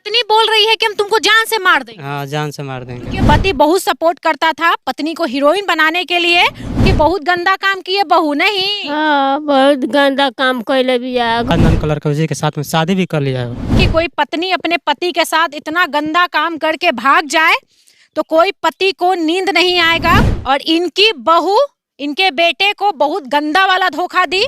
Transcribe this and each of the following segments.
पत्नी बोल रही है कि हम तुमको जान से मार देंगे। हाँ, जान से मार देंगे। कि पति बहुत सपोर्ट करता था पत्नी को हीरोइन बनाने के लिए कि बहुत गंदा काम किए बहू नहीं। हाँ, बहुत गंदा काम कैले बिया। खानदान कलर के उसी के साथ में शादी भी कर लिया है। कि कोई पत्नी अपने पति के साथ इतना गंदा काम करके भाग जाए तो कोई पति को नींद नहीं आएगा। और इनकी बहू इनके बेटे को बहुत गंदा वाला धोखा दी,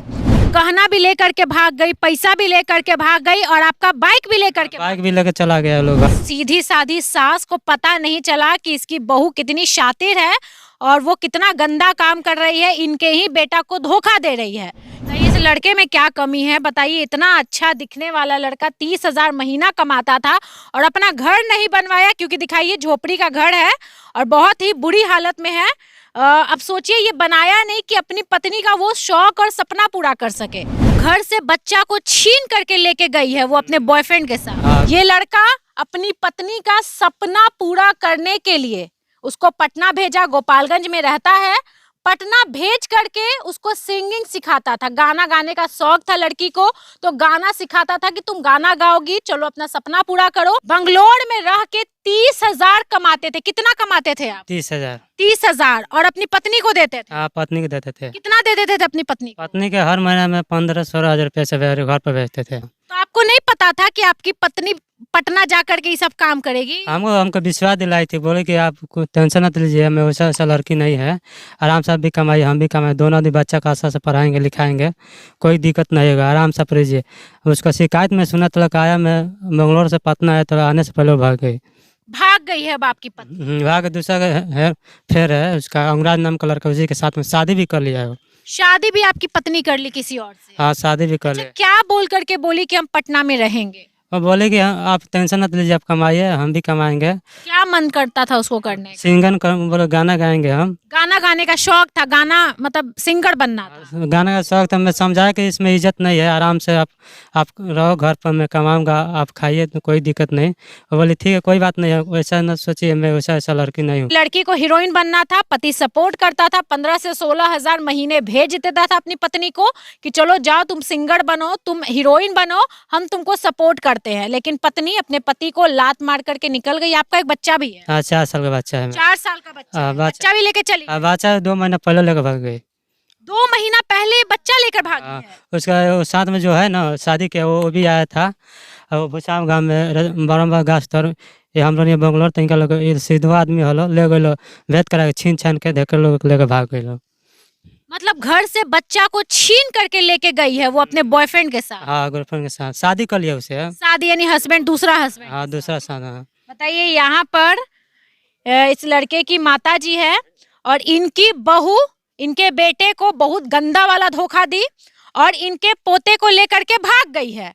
गहना भी लेकर के भाग गई, पैसा भी लेकर के भाग गई और आपका बाइक भी लेकर के बाइक भी लेकर चला गया लोग। सीधी साधी सास को पता नहीं चला कि इसकी बहू कितनी शातिर है और वो कितना गंदा काम कर रही है, इनके ही बेटा को धोखा दे रही है। तो इस लड़के में क्या कमी है बताइए? इतना अच्छा दिखने वाला लड़का 30,000 महीना कमाता था और अपना घर नहीं बनवाया, क्योंकि दिखाइए झोपड़ी का घर है और बहुत ही बुरी हालत में है। अब सोचिए ये बनाया नहीं कि अपनी पत्नी का वो शौक और सपना पूरा कर सके। घर से बच्चा को छीन करके लेके गई है वो अपने बॉयफ्रेंड के साथ। ये लड़का अपनी पत्नी का सपना पूरा करने के लिए उसको पटना भेजा, गोपालगंज में रहता है। पटना भेज करके उसको सिंगिंग सिखाता था, गाना गाने का शौक था लड़की को, तो गाना सिखाता था कि तुम गाना गाओगी, चलो अपना सपना पूरा करो। बंगलोर में रह के 30,000 कमाते थे। कितना कमाते थे आप? 30,000। 30,000। और अपनी पत्नी को देते थे? हाँ, पत्नी को देते थे। कितना दे देते थे अपनी पत्नी को? पत्नी के हर महीने में 15-16 हजार रुपये से घर पर भेजते थे। तो आपको नहीं पता था कि आपकी पत्नी पटना जा करके ये सब काम करेगी? हमको विश्वास दिलाई थी, बोले कि आप कोई टेंशन मत लीजिए, हमें वैसा लड़की नहीं है, आराम से आप भी कमाइए हम भी कमाए, दोनों आदमी बच्चा का अच्छा से पढ़ाएंगे लिखाएंगे, कोई दिक्कत नहीं होगा, आराम से पढ़िए। उसका शिकायत में सुना तक आया, मैं बेंगलोर से पटना है तो आने से पहले वो भाग गई है अब आपकी पत्नी? भाग दूसरा है फिर है उसका अंगराज नाम का लड़का, उसी के साथ में शादी भी कर लिया है। शादी भी आपकी पत्नी कर ली किसी और से? हाँ, शादी भी कर लिया। क्या बोल करके बोली कि हम पटना में रहेंगे? और बोले कि आप टेंशन मत लीजिए, आप कमाइए हम भी कमाएंगे। क्या मन करता था उसको करने का? सिंगन बोले गाना गाएंगे हम। गाना गाने का शौक था, गाना मतलब सिंगर बनना था? गाना का शौक था। मैं समझाया कि इसमें इज्जत नहीं है, आराम से आप रहो घर पर, मैं कमाऊंगा, आप खाइए तो कोई दिक्कत नहीं। और बोली ठीक है कोई बात नहीं है, वैसा न सोचिए, मैं वैसा लड़की नहीं हूँ। लड़की को हीरोइन बनना था, पति सपोर्ट करता था, 15 से 16,000 महीने भेज देता था अपनी पत्नी को कि चलो जाओ तुम सिंगर बनो, तुम हीरोइन बनो, हम तुमको सपोर्ट करते हैं। लेकिन पत्नी अपने पति को लात मार करके निकल गई। आपका एक बच्चा भी है? हाँ, 4 साल का बच्चा है। 4 साल का बच्चा? बच्चा भी लेके चली? बच्चा 2 महीना पहले लेकर भाग गई। 2 महीना पहले बच्चा लेकर भागी है? उसका साथ में जो है ना शादी के, वो भी आया था। और भूसाम गाँव में बरम्बा गाछ तर ये हम लोग बंगलोर तनिका लोग सीधा आदमी हलो ले गए, भेद करा के छीन छान के देख लोग लेकर भाग गए। मतलब घर से बच्चा को छीन करके लेके गई है वो अपने बॉयफ्रेंड के साथ? हाँ, गर्लफ्रेंड के साथ शादी कर लिया उसे। शादी यानी हस्बैंड, दूसरा हस्बैंड? हाँ, दूसरा साथ। बताइए यहाँ पर इस लड़के की माता जी है और इनकी बहू इनके बेटे को बहुत गंदा वाला धोखा दी और इनके पोते को लेकर के भाग गई है।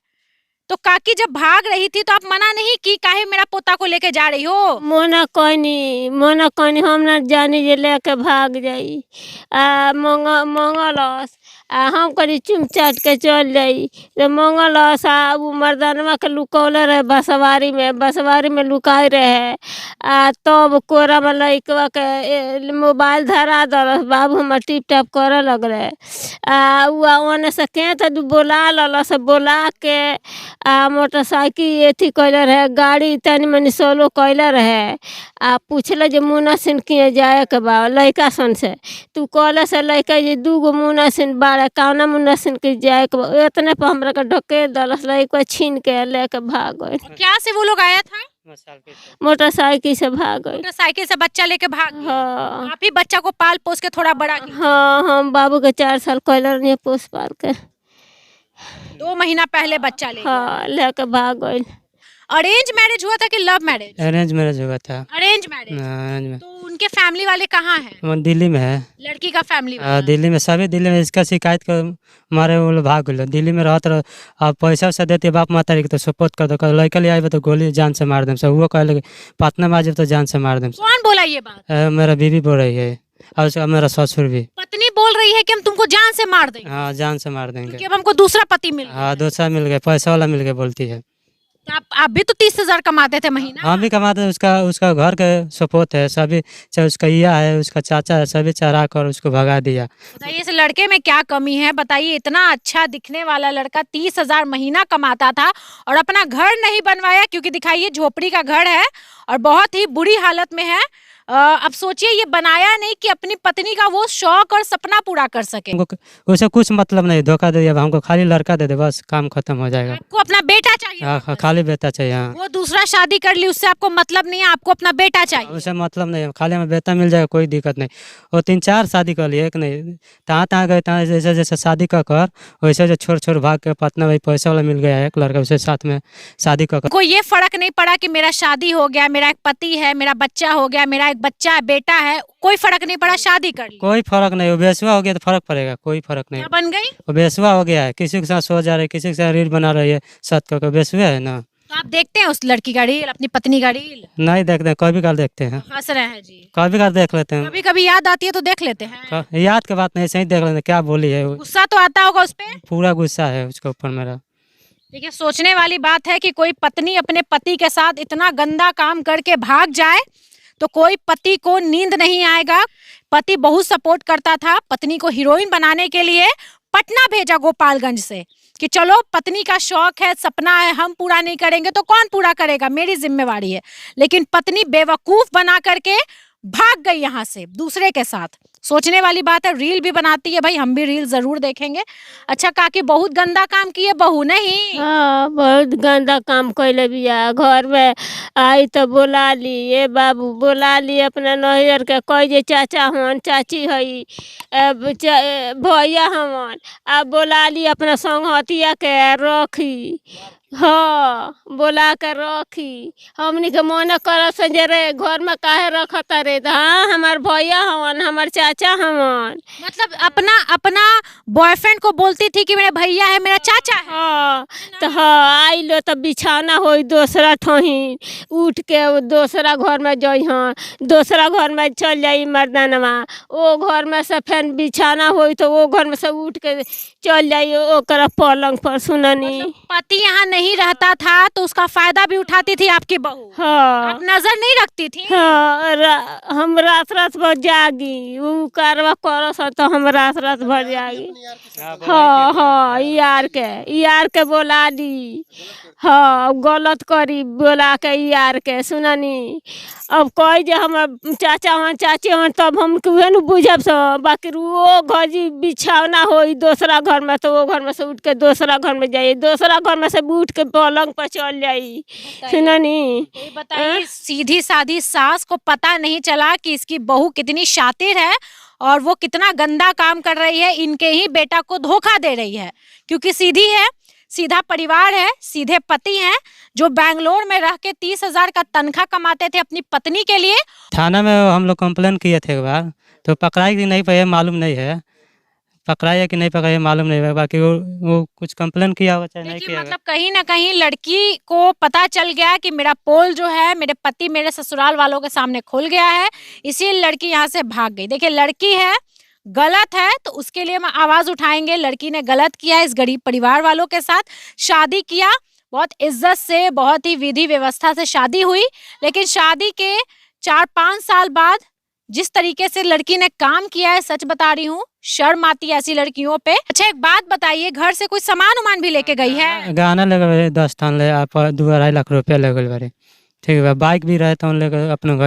तो काकी जब भाग रही थी तो आप मना नहीं की, काहे मेरा पोता को लेके जा रही हो? मोना कहनी हम ना जानी जे लेके भाग जाई। मंगलस हम करी चुम चाट के चल जाई तो मंगलस वो मर्दानवा के लुकौले रहे बसवारी में लुकाए रहे। तब कोरा में लइकवा के मोबाइल धरा दलस, बाबू हमार टिप टाप करे लग रहे। ओने से के तो बोला ललस, बोला के मोटरसाइकिल एथी कैले रहे, गाड़ी तनी मनी सोलो कैले रहे। पूछले जे मुन्ना सिंह किए जाए के बा लइका सन से, तू कहले से लइका जे 2 मुन्ना सिंह बाड़े, कौना मुन्ना सिंह के जाए के बा, इतने पर हमरा के ढके दलस, लइका छीन के लेके भाग गए। क्या से वो लोग आया था? मोटरसाइकिल से भाग गए। मोटरसाइकिल से बच्चा लेके भाग गए? हाँ। आप ही बच्चा को पाल पोस के थोड़ा बड़ा किया? हाँ, हम बाबू के 4 साल कैले रही पोस पाल के। 2 महीना पहले बच्चा ले? हाँ, लेके भाग गए। अरेंज मैरिज हुआ था कि लव मैरिज? अरेंज मैरिज हुआ था। Arrange marriage? तो उनके फैमिली वाले कहाँ हैं? वो दिल्ली में है। लड़की का फैमिली वाला? दिल्ली में, सभी दिल्ली में। इसका शिकायत कर मारे वो लोग भाग गए। दिल्ली में रहते रहो, आप पैसा वैसा देते बाप माता तो सपोर्ट कर दो, लड़का ले आए तो गोली जान से मार दें सब। वो कहले पटना में आ जाए तो जान से मार दें। कौन बोला ये बात? मेरा बीवी बोल रही है और उसका मेरा ससुर भी। पत्नी बोल रही है कि हम तुमको जान से मार देंगे? हाँ, जान से मार देंगे। अब हमको दूसरा पति मिल गया? हाँ, दूसरा मिल गया, पैसा वाला मिल गया बोलती है। तो आप भी तो 30,000 कमाते थे महीना। हम भी कमाते हैं, उसका उसका घर के सपोर्ट है सभी, चाहे उसका इया है उसका चाचा है, सभी चढ़ा कर उसको भगा दिया। बताइए इस लड़के में क्या कमी है, बताइए इतना अच्छा दिखने वाला लड़का 30,000 महीना कमाता था और अपना घर नहीं बनवाया, क्योंकि दिखाइए झोपड़ी का घर है और बहुत ही बुरी हालत में है। अब सोचिए ये बनाया नहीं कि अपनी पत्नी का वो शौक और सपना पूरा कर सके। हमको उसे कुछ मतलब नहीं, धोखा दे दिया, हमको खाली लड़का दे दे बस काम खत्म हो जाएगा। आपको अपना बेटा चाहिए, हाँ, खाली बेटा चाहिए। हाँ, वो दूसरा शादी कर ली उससे आपको मतलब नहीं है, आपको अपना बेटा चाहिए। उसे मतलब नहीं है, खाली हमें बेटा मिल जाएगा कोई दिक्कत नहीं। वो 3-4 शादी कर लिए, एक नहीं, तहाँ गए तहाँ जैसे जैसे शादी कर वैसे जो छोड़ छोड़ भाग के पटना भाई पैसा वाला मिल गया है एक लड़का, उसे साथ में शादी कर। कोई ये फर्क नहीं पड़ा कि मेरा शादी हो गया, मेरा एक पति है, मेरा बच्चा हो गया, मेरा एक बच्चा है, बेटा है, कोई फर्क नहीं पड़ा, शादी कर ली। कोई फर्क नहीं, वो बेसुआ हो गया तो फर्क पड़ेगा, कोई फर्क नहीं। क्या बन गई? वो बेसुआ हो गया है, किसी के साथ सो जा रही है, किसी के साथ रील बना रही है, सत करके बेसुआ है ना। तो आप देखते हैं उस लड़की का रील, अपनी पत्नी का रील? नहीं देखते हैं, कभी कभार देखते हैं, हंस रहे हैं जी। कभी कभार देख लेते हैं। कभी कभी याद आती है तो देख लेते हैं। याद के बात नहीं, ऐसे ही देख लेते हैं, क्या बोली है वो। गुस्सा तो आता होगा उस पे? पूरा गुस्सा है उसके ऊपर मेरा। देखिए सोचने वाली बात है कि कोई पत्नी अपने पति के साथ इतना गंदा काम करके भाग जाए तो कोई पति को नींद नहीं आएगा। पति बहुत सपोर्ट करता था, पत्नी को हीरोइन बनाने के लिए पटना भेजा गोपालगंज से कि चलो पत्नी का शौक है, सपना है, हम पूरा नहीं करेंगे तो कौन पूरा करेगा, मेरी जिम्मेवारी है। लेकिन पत्नी बेवकूफ बना करके भाग गई यहाँ से दूसरे के साथ। सोचने वाली बात है, रील भी बनाती है भाई, हम भी रील जरूर देखेंगे। अच्छा काकी बहुत गंदा काम किए बहू नहीं? हाँ, बहुत गंदा काम कैले बिया। घर में आई तो बोला ली, ये बाबू बोला ली अपना नैहर के, कह जे चाचा हन चाची हई, भैया हमन, अब बोला ली अपना संगहतिया के रखी। हाँ, बोला के रखी। हमनी के मन कर से रे घर में काहे रखत रे, हाँ हमार भैया हवन, हमार चाचा हवन। मतलब अपना अपना बॉयफ्रेंड को बोलती थी कि मेरा भैया है, मेरा चाचा है। हाँ, तो हाँ आई लो तो बिछाना होई दूसरा ठही, उठ के वो दूसरा घर में जई, हाँ दूसरा घर में चल जाई मर्दानवा, वो घर में से फिर बिछाना होई तो वो घर में से उठ के चल जाई ओकरा पलंग पर। सुननी पति यहाँ नहीं रहता था तो उसका फायदा भी उठाती थी आपकी बहू। हाँ, आप नजर नहीं रखती थी? हाँ हम रात रात भर जागी, वो कारवा करस तो हम रात रात भर जागी। हाँ हाँ, यार के बोला दी, हाँ गलत करी बोला के यार के। सुननी अब कह जे हम चाचा हन चाची हन तब हम कुहे न बुझब सब, बाकी वो घर जी बिछावना होई दूसरा घर में तो वो घर में से उठ के दूसरा घर में जाइए, दूसरा घर में से उठ के पलंग पर चल जाई। सुननी ये बताइए, सीधी सादी सास को पता नहीं चला कि इसकी बहू कितनी शातिर है और वो कितना गंदा काम कर रही है, इनके ही बेटा को धोखा दे रही है। क्योंकि सीधी है, सीधा परिवार है, सीधे पति हैं जो बैंगलोर में रह के 30,000 का तनख्वाह कमाते थे अपनी पत्नी के लिए। थाना में हम लोग कंप्लेन किए थे एक बार, तो पकड़ाई कि नहीं पाए मालूम नहीं है, पकड़ाई है कि नहीं पकड़ाई मालूम नहीं है, बाकी वो कुछ कंप्लेन किया होगा चाहे नहीं देखिए किया मतलब कहीं ना कहीं लड़की को पता चल गया कि मेरा पोल जो है मेरे पति मेरे ससुराल वालों के सामने खुल गया है, इसीलिए लड़की यहाँ से भाग गई। देखिए लड़की है, गलत है तो उसके लिए हम आवाज उठाएंगे। लड़की ने गलत किया, इस गरीब परिवार वालों के साथ शादी किया, बहुत इज्जत से, बहुत ही विधि व्यवस्था से शादी हुई, लेकिन शादी के 4-5 साल बाद जिस तरीके से लड़की ने काम किया है, सच बता रही हूँ शर्म आती है ऐसी लड़कियों पे। अच्छा एक बात बताइए, घर से कोई सामान उमान भी लेके गई है? गाना लगे 10 थान ले आप 2-2.5 लाख रुपया ले गए बारी, ठीक है, बाइक भी रहे तो लेकर अपने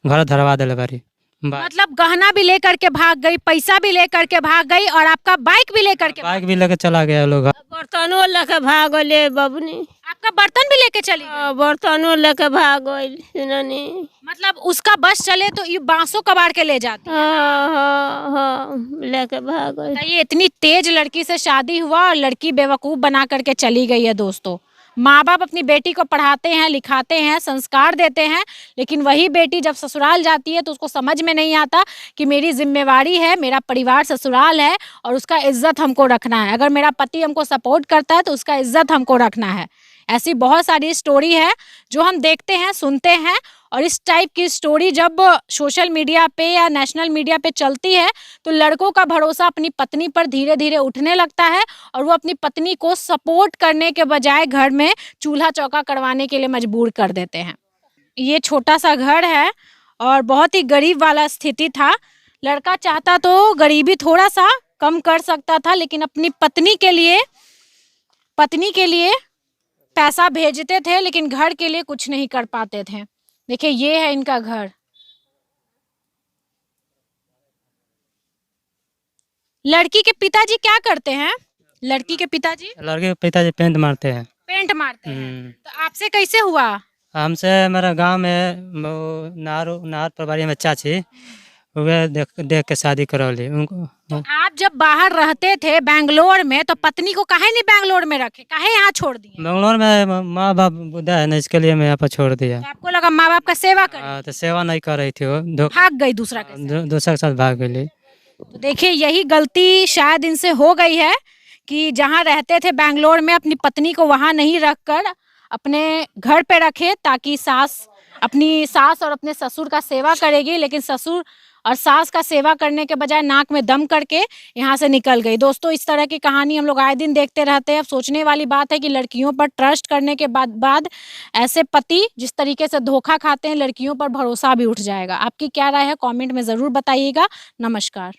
घर धरवा दिले बारी। मतलब गहना भी लेकर के भाग गई, पैसा भी लेकर के भाग गई और आपका बाइक भी लेकर के बाइक भी लेकर चला गया लोग। बर्तनों लेके भाग गए बबनी, आपका बर्तन भी लेके चली गई? बर्तनों लेके भाग गई। सुननी मतलब उसका बस चले तो ये बांसों कबाड़ के ले जाती है। हाँ हाँ हाँ, लेके भाग गई। ये इतनी तेज लड़की से शादी हुआ और लड़की बेवकूफ बना करके चली गई है। दोस्तों माँ बाप अपनी बेटी को पढ़ाते हैं, लिखाते हैं, संस्कार देते हैं, लेकिन वही बेटी जब ससुराल जाती है तो उसको समझ में नहीं आता कि मेरी जिम्मेवारी है, मेरा परिवार ससुराल है और उसका इज्जत हमको रखना है। अगर मेरा पति हमको सपोर्ट करता है तो उसका इज्जत हमको रखना है। ऐसी बहुत सारी स्टोरी है जो हम देखते हैं, सुनते हैं और इस टाइप की स्टोरी जब सोशल मीडिया पे या नेशनल मीडिया पे चलती है तो लड़कों का भरोसा अपनी पत्नी पर धीरे धीरे उठने लगता है और वो अपनी पत्नी को सपोर्ट करने के बजाय घर में चूल्हा चौका करवाने के लिए मजबूर कर देते हैं। ये छोटा सा घर है और बहुत ही गरीब वाला स्थिति था। लड़का चाहता तो गरीबी थोड़ा सा कम कर सकता था, लेकिन अपनी पत्नी के लिए पैसा भेजते थे, लेकिन घर के लिए कुछ नहीं कर पाते थे। देखिए ये है इनका घर। लड़की के पिताजी क्या करते हैं? लड़की के पिताजी लड़के के पिताजी पेंट मारते हैं। पेंट मारते हैं। तो आपसे कैसे हुआ? हमसे मेरा गांव में वो नार प्रभारी में चाची वे देख के शादी करौली उनको। आप जब बाहर रहते थे बेंगलोर में तो पत्नी को काहे नहीं बेंगलोर में रखे, काहे यहाँ छोड़ दिए? बेंगलोर में माँ बाप बुढ़ा है ना, इसके लिए मैं यहाँ पर छोड़ दिया। तो आपको लगा माँ बाप का सेवा करे, तो सेवा नहीं कर रही थी वो, भाग गई दूसरा के साथ। दूसरे के साथ भाग गई। तो देखिए यही गलती शायद इनसे हो गई है कि जहाँ रहते थे बेंगलोर में अपनी पत्नी को वहाँ नहीं रखकर अपने घर पे रखे, ताकि अपनी सास और अपने ससुर का सेवा करेगी, लेकिन ससुर और सास का सेवा करने के बजाय नाक में दम करके यहाँ से निकल गई। दोस्तों इस तरह की कहानी हम लोग आए दिन देखते रहते हैं। अब सोचने वाली बात है कि लड़कियों पर ट्रस्ट करने के बाद ऐसे पति जिस तरीके से धोखा खाते हैं, लड़कियों पर भरोसा भी उठ जाएगा। आपकी क्या राय है कमेंट में ज़रूर बताइएगा। नमस्कार।